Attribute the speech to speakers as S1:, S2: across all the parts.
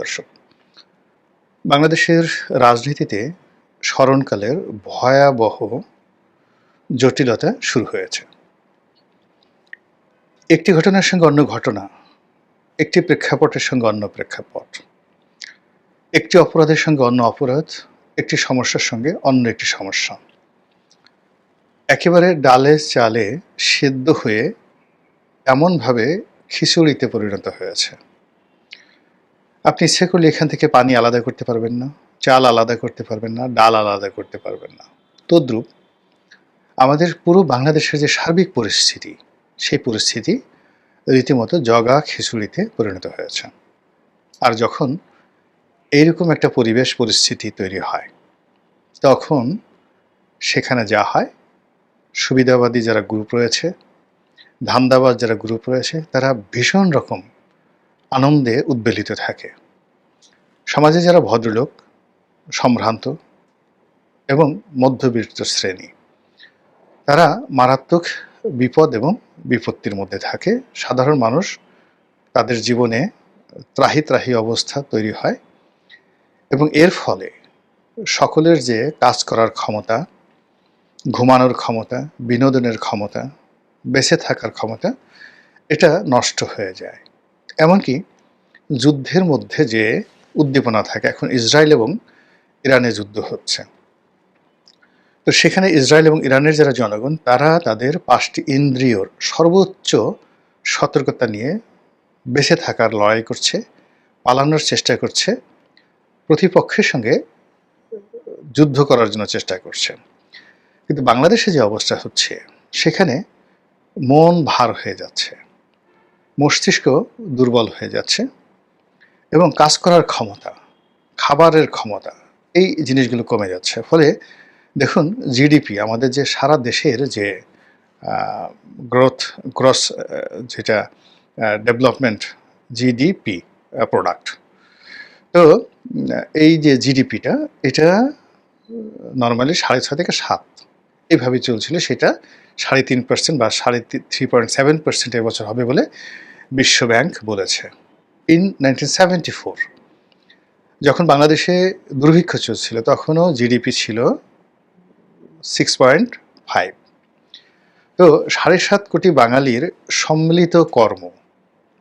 S1: দর্শক, বাংলাদেশের রাজনীতিতে স্মরণকালের ভয়াবহ জটিলতা শুরু হয়েছে। একটি ঘটনার সঙ্গে অন্য ঘটনা, একটি প্রেক্ষাপটের সঙ্গে অন্য প্রেক্ষাপট, একটি অপরাধের সঙ্গে অন্য অপরাধ, একটি সমস্যার সঙ্গে অন্য একটি সমস্যা, একেবারে ডালে চালে সেদ্ধ হয়ে এমনভাবে খিচুড়িতে পরিণত হয়েছে। আপনি ইচ্ছে করলে এখান থেকে পানি আলাদা করতে পারবেন না, চাল আলাদা করতে পারবেন না, ডাল আলাদা করতে পারবেন না। তদ্রূপ আমাদের পুরো বাংলাদেশের যে সার্বিক পরিস্থিতি, সেই পরিস্থিতি রীতিমতো জগা খিচুড়িতে পরিণত হয়েছে। আর যখন এইরকম একটা পরিবেশ পরিস্থিতি তৈরি হয়, তখন সেখানে যা হয়, সুবিধাবাদী যারা গ্রুপ রয়েছে, ধান্দাবাজ যারা গ্রুপ রয়েছে, তারা ভীষণ রকম আনন্দে উদ্বেলিত থাকে। সমাজে যারা ভদ্রলোক, সম্ভ্রান্ত এবং মধ্যবিত্ত শ্রেণী, তারা মারাত্মক বিপদ এবং বিপত্তির মধ্যে থাকে। সাধারণ মানুষ, তাদের জীবনে ত্রাহি ত্রাহি অবস্থা তৈরি হয় এবং এর ফলে সকলের যে কাজ করার ক্ষমতা, ঘুমানোর ক্ষমতা, বিনোদনের ক্ষমতা, বেঁচে থাকার ক্ষমতা, এটা নষ্ট হয়ে যায়। এমনকি যুদ্ধের মধ্যে যে উদ্দীপনা থাকে, এখন ইসরায়েল এবং ইরানে যুদ্ধ হচ্ছে, তো সেখানে ইসরায়েল এবং ইরানের যারা জনগণ, তারা তাদের 5টি ইন্দ্রিয়র সর্বোচ্চ সতর্কতা নিয়ে বেঁচে থাকার লড়াই করছে, পালানোর চেষ্টা করছে, প্রতিপক্ষের সঙ্গে যুদ্ধ করার জন্য চেষ্টা করছে। কিন্তু বাংলাদেশে যে অবস্থা হচ্ছে, সেখানে মন ভার হয়ে যাচ্ছে, মস্তিষ্ক দুর্বল হয়ে যাচ্ছে এবং কাজ করার ক্ষমতা, খাবারের ক্ষমতা, এই জিনিসগুলো কমে যাচ্ছে। ফলে দেখুন, জিডিপি, আমাদের যে সারা দেশের যে গ্রস যেটা ডেভেলপমেন্ট জিডিপি প্রোডাক্ট, তো এই যে জিডিপিটা, এটা নর্মালি 6.5 থেকে 7 এইভাবে চলছিল। সেটা 3.5% বা 3.7% এবছর হবে বলে বিশ্বব্যাংক বলেছে। ইন 1974 যখন বাংলাদেশে দুর্ভিক্ষ চলছিল, তখনও জিডিপি ছিল 6.5। তো 7.5 কোটি বাঙালির সম্মিলিত কর্ম,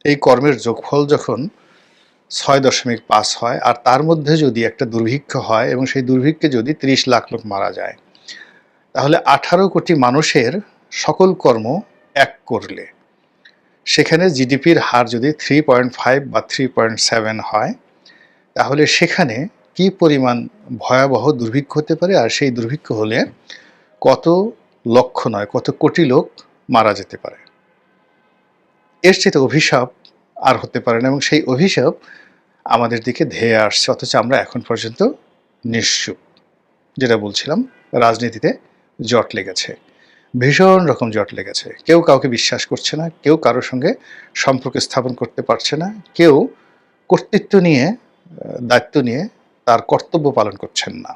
S1: এই কর্মের যোগফল যখন 6.5 হয়, আর তার মধ্যে যদি একটা দুর্ভিক্ষ হয় এবং সেই দুর্ভিক্ষে যদি 30 লাখ লোক মারা যায়, তাহলে 18 কোটি মানুষের সকল কর্ম এক করলে সেখানে জিডিপির হার যদি 3.5 বা 3.7 হয়, তাহলে সেখানে কি পরিমাণ ভয়াবহ দুর্ভিক্ষ হতে পারে, আর সেই দুর্ভিক্ষ হলে কত লক্ষ নয়, কত কোটি লোক মারা যেতে পারে। এর চেয়ে অভিশাপ আর হতে পারে না, এবং সেই অভিশাপ আমাদের দিকে ধেয়ে আসছে, অথচ আমরা এখন পর্যন্ত নিশ্চুপ। যেটা বলছিলাম, রাজনীতিতে জট লেগেছে, ভীষণ রকম জট লেগেছে। কেউ কাউকে বিশ্বাস করছে না, কেউ কারোর সঙ্গে সম্পর্ক স্থাপন করতে পারছে না, কেউ কর্তৃত্ব নিয়ে, দায়িত্ব নিয়ে তার কর্তব্য পালন করছেন না।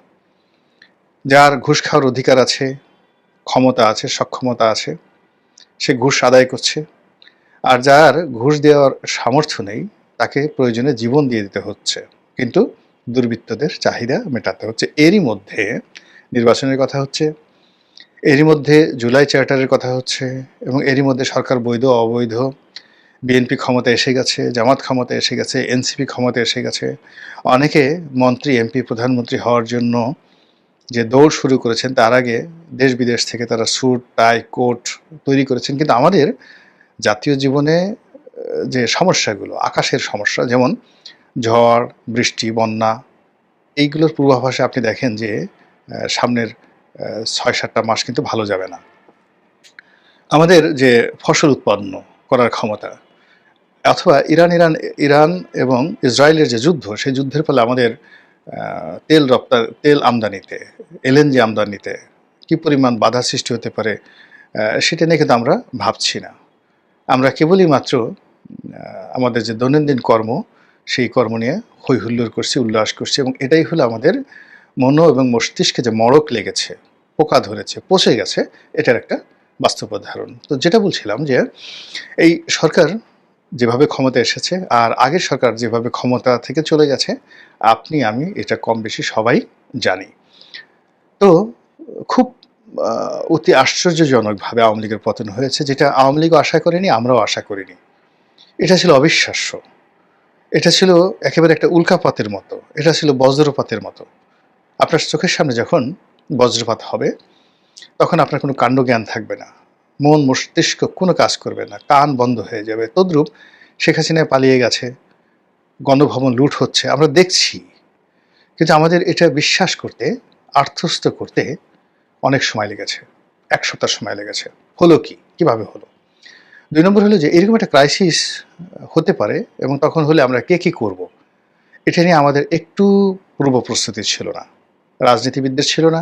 S1: যার ঘুষ খাওয়ার অধিকার আছে, ক্ষমতা আছে, সক্ষমতা আছে, সে ঘুষ আদায় করছে, আর যার ঘুষ দেওয়ার সামর্থ্য নেই, তাকে প্রয়োজনে জীবন দিয়ে দিতে হচ্ছে, কিন্তু দুর্বৃত্তদের চাহিদা মেটাতে হচ্ছে। এরই মধ্যে নির্বাচনের কথা হচ্ছে, এরই মধ্যে জুলাই চার্টারের কথা হচ্ছে, এবং এরই মধ্যে সরকার বৈধ অবৈধ, বিএনপি ক্ষমতা এসে গেছে, জামাত ক্ষমতা এসে গেছে, এনসিপি ক্ষমতা এসে গেছে। অনেকে মন্ত্রী, এমপি, প্রধানমন্ত্রী হওয়ার জন্য যে দৌড় শুরু করেছেন, তার আগে দেশ বিদেশ থেকে তারা স্যুট, টাই, কোট তৈরি করেছেন। কিন্তু আমাদের জাতীয় জীবনে যে সমস্যাগুলো, আকাশের সমস্যা, যেমন ঝড়, বৃষ্টি, বন্যা, এইগুলোর পূর্বাভাসে আপনি দেখেন যে সামনের 6-7টা মাস কিন্তু ভালো যাবে না। আমাদের যে ফসল উৎপন্ন করার ক্ষমতা, অথবা ইরান এবং ইসরায়েলের যে যুদ্ধ, সেই যুদ্ধের ফলে আমাদের তেল আমদানিতে, এলএনজি আমদানিতে কি পরিমাণ বাধা সৃষ্টি হতে পারে, সেটা নিয়ে কিন্তু আমরা ভাবছি না। আমরা কেবলই মাত্র আমাদের যে দৈনন্দিন কর্ম, সেই কর্ম নিয়ে হৈ হুল্লোড় করছি, উল্লাস করছি, এবং এটাই হলো আমাদের মন এবং মস্তিষ্কে যে মড়ক লেগেছে, পোকা ধরেছে, পচে গেছে, এটার একটা বাস্তব উদাহরণ। তো যেটা বলছিলাম, যে এই সরকার যেভাবে ক্ষমতা এসেছে আর আগের সরকার যেভাবে ক্ষমতা থেকে চলে গেছে, আপনি আমি এটা কম বেশি সবাই জানি। তো খুব আ অতি আশ্চর্যজনকভাবে আওয়ামী লীগের পতন হয়েছে, যেটা আওয়ামী লীগও আশা করেনি, আমরাও আশা করিনি। এটা ছিল অবিশ্বাস্য। এটা ছিল একেবারে একটা উল্কাপাতের মতো। এটা ছিল বজ্রপাতের মতো। আপনার চোখের সামনে যখন বজ্রপাত হবে, তখন আপনার কোনো কাণ্ডজ্ঞান থাকবে না। মন মস্তিষ্ক কোনো কাজ করবে না। কান বন্ধ হয়ে যাবে। তদ্রূপ শেখ হাসিনা পালিয়ে গেছে, গণভবন লুট হচ্ছে, আমরা দেখছি। কিন্তু আমাদের এটা বিশ্বাস করতে, আত্মস্থ করতে অনেক সময় লেগেছে। ১ সপ্তাহ সময় লেগেছে। হলো কি? কিভাবে হলো? ২ নম্বর হলো যে এরকম একটা ক্রাইসিস হতে পারে এবং তখন হলে আমরা কে কি করব? এটা নিয়ে আমাদের একটু পূর্ব প্রস্তুতি ছিল না। রাজনীতিবিদদের ছিল না,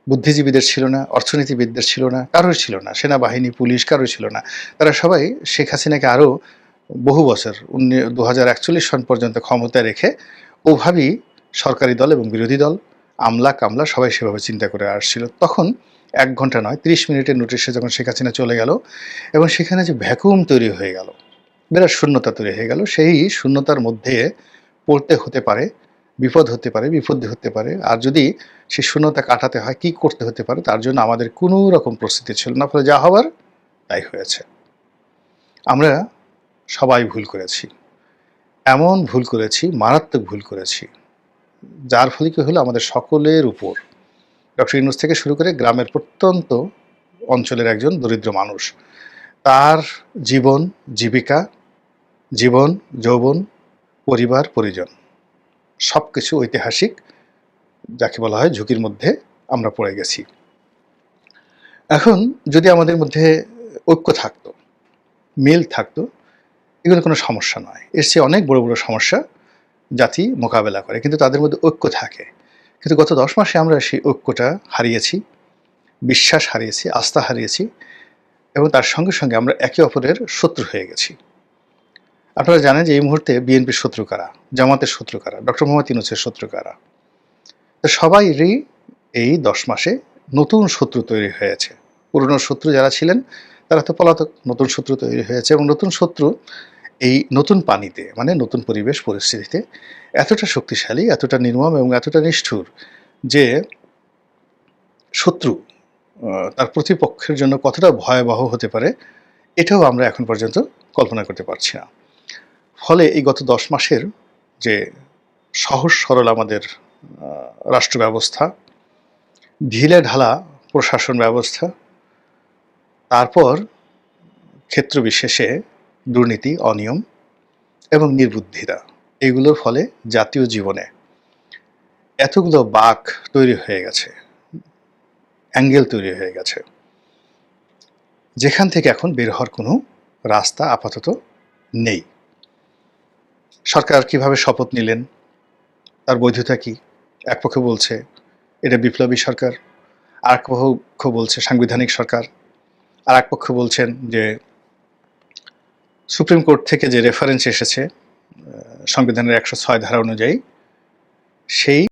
S1: বুদ্ধিজীবীদের ছিল না, অর্থনীতিবিদদের ছিল না, কারোর ছিল না। সেনাবাহিনী, পুলিশ কারোর ছিল না। তারা সবাই শেখ হাসিনাকে আরও বহু বছর ২০৪১ সন পর্যন্ত ক্ষমতায় রেখে ওভাবেই সরকারি দল এবং বিরোধী দল, আমলা-কামলা সবাই সেভাবে চিন্তা করে আসছিল। তখন ১ ঘন্টা নয় ৩০ মিনিটের নোটিশে যখন শেখ হাসিনা চলে গেল এবং সেখানে যে ভ্যাকুয়াম তৈরি হয়ে গেল, বিরাট শূন্যতা তৈরি হয়ে গেল, সেই শূন্যতার মধ্যে পড়তে হতে পারে, বিপদ হতে পারে, বিপত্তি হতে পারে। আর যদি সেই শূন্যতা কাটাতে হয়, কি করতে হতে পারে, তার জন্য আমাদের কোনো রকম প্রস্তুতি ছিল না। ফলে যা হওয়ার তাই হয়েছে। আমরা সবাই ভুল করেছি। এমন ভুল করেছি, মারাত্মক ভুল করেছি, যার ফলে কি হলো আমাদের সকলের উপর, ডক্টর ইউনূস থেকে শুরু করে গ্রামের প্রত্যন্ত অঞ্চলের একজন দরিদ্র মানুষ, তার জীবন, জীবিকা, জীবন, যৌবন, পরিবার, পরিজন সবকিছু ঐতিহাসিক, যাকে বলা হয় ঝুঁকির মধ্যে আমরা পড়ে গেছি। এখন যদি আমাদের মধ্যে ঐক্য থাকতো, মিল থাকতো, এগুলো কোনো সমস্যা নয়। এর চেয়ে অনেক বড় বড় সমস্যা জাতি মোকাবেলা করে, কিন্তু তাদের মধ্যে ঐক্য থাকে। কিন্তু গত ১০ মাসে আমরা সেই ঐক্যটা হারিয়েছি, বিশ্বাস হারিয়েছি, আস্থা হারিয়েছি এবং তার সঙ্গে সঙ্গে আমরা একে অপরের শত্রু হয়ে গেছি। আপনারা জানেন যে এই মুহূর্তে বিএনপির শত্রু কারা, জামাতের শত্রু কারা, ডক্টর মোহাম্মদ ইউনূসের শত্রু কারা। তো সবাইরই এই ১০ মাসে নতুন শত্রু তৈরি হয়েছে। পুরনো শত্রু যারা ছিলেন তারা তো পলাতক, নতুন শত্রু তৈরি হয়েছে এবং নতুন শত্রু এই নতুন পানিতে, মানে নতুন পরিবেশ পরিস্থিতিতে এতটা শক্তিশালী, এতটা নির্মম এবং এতটা নিষ্ঠুর যে শত্রু তার প্রতিপক্ষের জন্য কতটা ভয়াবহ হতে পারে, এটাও আমরা এখন পর্যন্ত কল্পনা করতে পারছি না। ফলে এই গত ১০ মাসের যে সহজ সরল আমাদের রাষ্ট্র ব্যবস্থা, ঢিলে ঢালা প্রশাসন ব্যবস্থা, তারপর ক্ষেত্র বিশেষে দুর্নীতি, অনিয়ম এবং নির্বুদ্ধিতা, এগুলোর ফলে জাতীয় জীবনে এতগুলো বাঁক তৈরি হয়ে গেছে, অ্যাঙ্গেল তৈরি হয়ে গেছে, যেখান থেকে এখন বের হওয়ার কোনো রাস্তা আপাতত নেই। সরকার কিভাবে শপথ নিলেন, তার বৈধতা কি? এক পক্ষ বলছে এটা বিপ্লবী সরকার, আরেক পক্ষ বলছে সাংবিধানিক সরকার, আর এক পক্ষ বলছেন যে সুপ্রিম কোর্ট থেকে যে রেফারেন্স এসেছে সংবিধানের ১০৬ ধারা অনুযায়ী, সেই